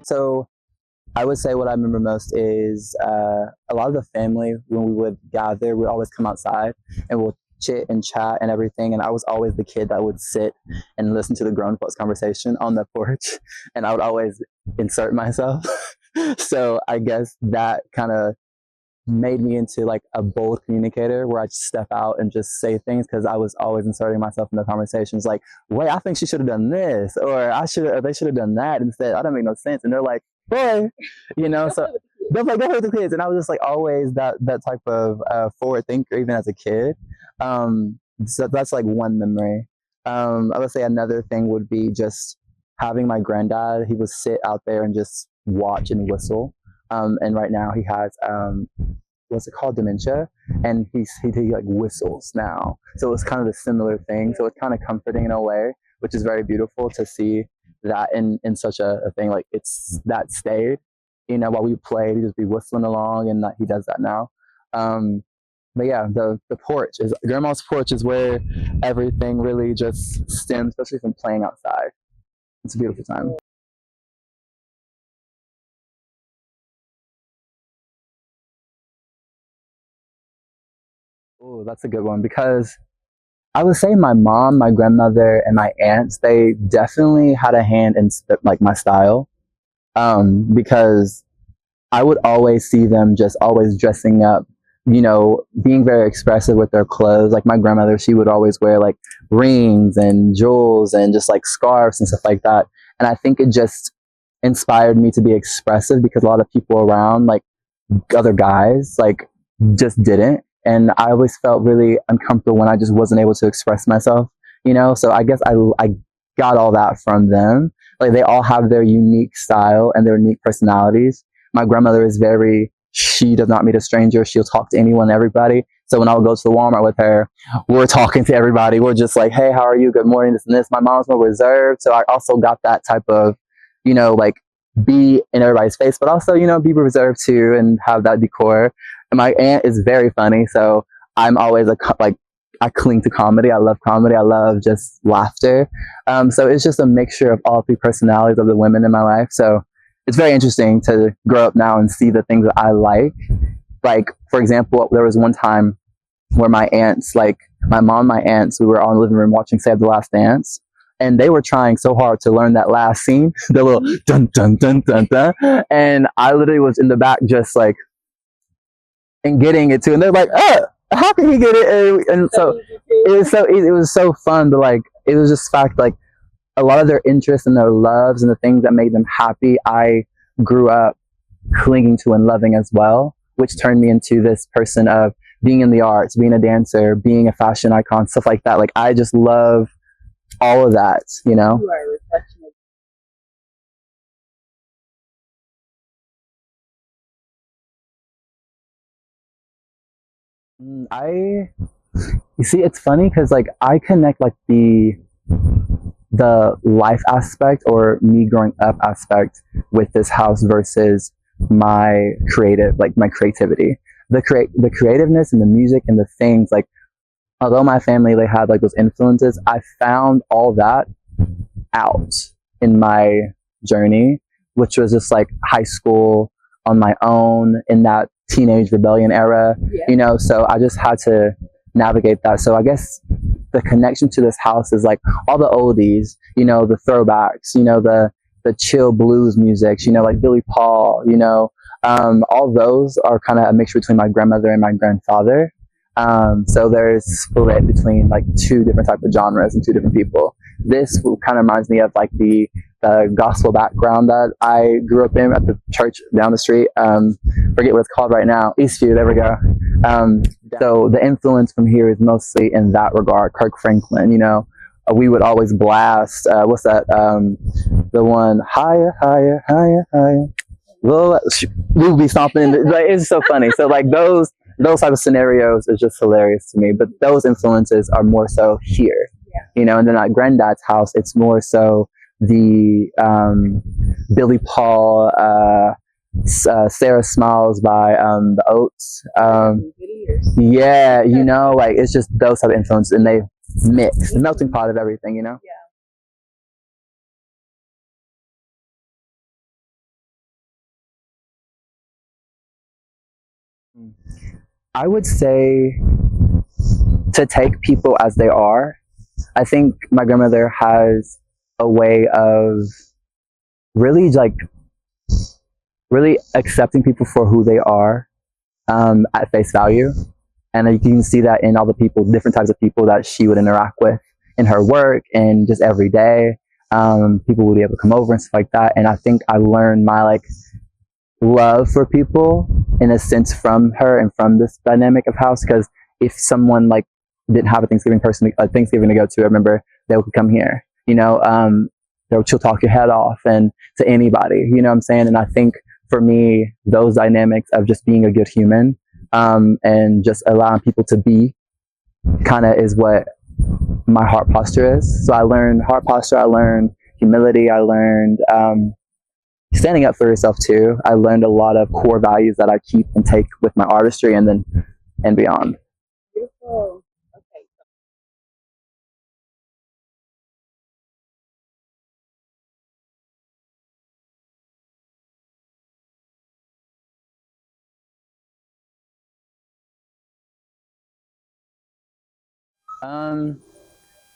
So I would say what I remember most is a lot of the family, when we would gather, we'd always come outside and we'll chit and chat and everything. And I was always the kid that would sit and listen to the grown folks conversation on the porch, and I would always insert myself. So I guess that kind of made me into like a bold communicator where I just step out and just say things because I was always inserting myself in the conversations. Like, wait, I think she should have done this, or they should have done that instead. I don't make no sense. And they're like, boy, so they're like, go with the kids. And I was just like always that type of forward thinker, even as a kid. So that's like one memory. I would say another thing would be just having my granddad. He would sit out there and just watch and whistle. And right now he has what's it called, dementia, and he like whistles now. So it's kind of a similar thing. So it's kind of comforting in a way, which is very beautiful to see that in such a thing. Like it's that stayed, while we played, he'd just be whistling along, and that he does that now. But yeah, the porch is grandma's porch is where everything really just stems, especially from playing outside. It's a beautiful time. Oh, that's a good one because I would say my mom, my grandmother, and my aunts, they definitely had a hand in like my style. Because I would always see them just always dressing up, being very expressive with their clothes. Like my grandmother, she would always wear like rings and jewels and just like scarves and stuff like that. And I think it just inspired me to be expressive because a lot of people around, like other guys, like just didn't. And I always felt really uncomfortable when I just wasn't able to express myself. So I guess I got all that from them. Like they all have their unique style and their unique personalities. My grandmother is she does not meet a stranger. She'll talk to anyone, everybody. So when I would go to the Walmart with her, we're talking to everybody. We're just like, hey, how are you? Good morning, this and this. My mom's more reserved. So I also got that type of, like be in everybody's face, but also, be reserved too and have that decor. And my aunt is very funny. So I'm always I cling to comedy. I love comedy. I love just laughter. So it's just a mixture of all three personalities of the women in my life. So it's very interesting to grow up now and see the things that I like. Like, for example, there was one time where my aunts, like my mom, my aunts, we were all in the living room watching Save the Last Dance. And they were trying so hard to learn that last scene, the little dun dun dun dun dun. And I literally was in the back just like, and getting it too. And they're like, how can he get it? And so it was so easy. It was so fun to like, it was just fact like a lot of their interests and their loves and the things that made them happy, I grew up clinging to and loving as well, which turned me into this person of being in the arts, being a dancer, being a fashion icon, stuff like that. Like I just love all of that. You are a reflection of You see, it's funny because like I connect like the life aspect or me growing up aspect with this house versus my my creativity. The creativeness and the music and the things, like although my family, they had like those influences, I found all that out in my journey, which was just like high school on my own in that teenage rebellion era. yeah. So I just had to navigate that. So I guess the connection to this house is like all the oldies, the throwbacks, the chill blues music, like Billy Paul, all those are kind of a mixture between my grandmother and my grandfather. So there's split between like two different type of genres and two different people. This kind of reminds me of like the gospel background that I grew up in at the church down the street. Forget what it's called right now. Eastview, there we go. So the influence from here is mostly in that regard. Kirk Franklin, we would always blast, what's that? The one, higher, higher, higher, higher. Well, we would be stomping. Like, it's so funny. So like those type of scenarios is just hilarious to me. But those influences are more so here, and then at Granddad's house, it's more so the Billy Paul, Sarah Smiles by the Oats. Yeah, like it's just those type of influences, and they mix, the melting pot of everything, Yeah. I would say to take people as they are. I think my grandmother has a way of really like really accepting people for who they are at face value. And you can see that in all the people, different types of people that she would interact with in her work and just every day. People would be able to come over and stuff like that. And I think I learned my like love for people in a sense from her and from this dynamic of house. Because if someone like didn't have a Thanksgiving person, a Thanksgiving to go to, I remember they would come here. She'll talk your head off and to anybody. You know what I'm saying? And I think for me, those dynamics of just being a good human and just allowing people to be kind of is what my heart posture is. So I learned heart posture, I learned humility, I learned standing up for yourself too. I learned a lot of core values that I keep and take with my artistry and beyond. Beautiful. Okay.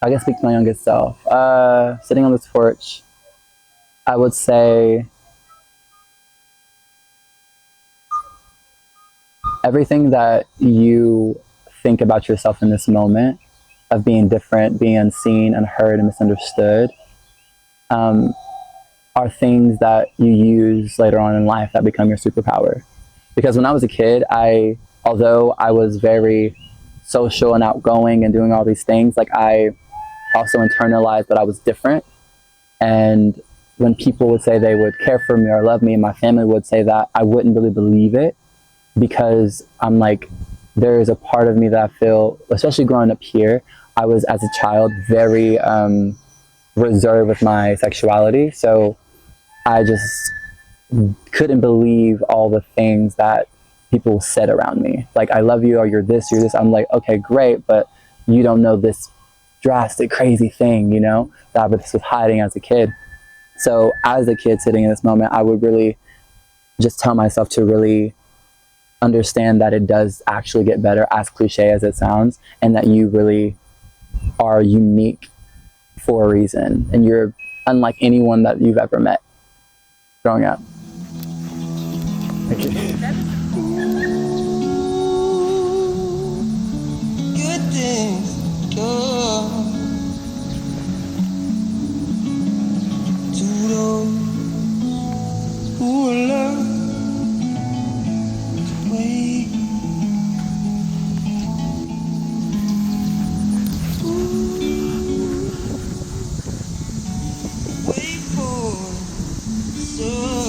I guess speak to my youngest self. Sitting on this porch, I would say everything that you think about yourself in this moment of being different, being unseen, unheard, and misunderstood are things that you use later on in life that become your superpower. Because when I was a kid, although I was very social and outgoing and doing all these things, like I also internalized that I was different. And when people would say they would care for me or love me, and my family would say that, I wouldn't really believe it because I'm like, there is a part of me that I feel, especially growing up here, I was as a child very reserved with my sexuality. So I just couldn't believe all the things that people said around me. Like, I love you, or you're this, you're this. I'm like, okay, great, but you don't know this drastic, crazy thing, that I was hiding as a kid. So as a kid sitting in this moment, I would really just tell myself to really understand that it does actually get better, as cliche as it sounds, and that you really are unique for a reason, and you're unlike anyone that you've ever met growing up. Thank you. Good things go to those who love to wait. Wait for the sun.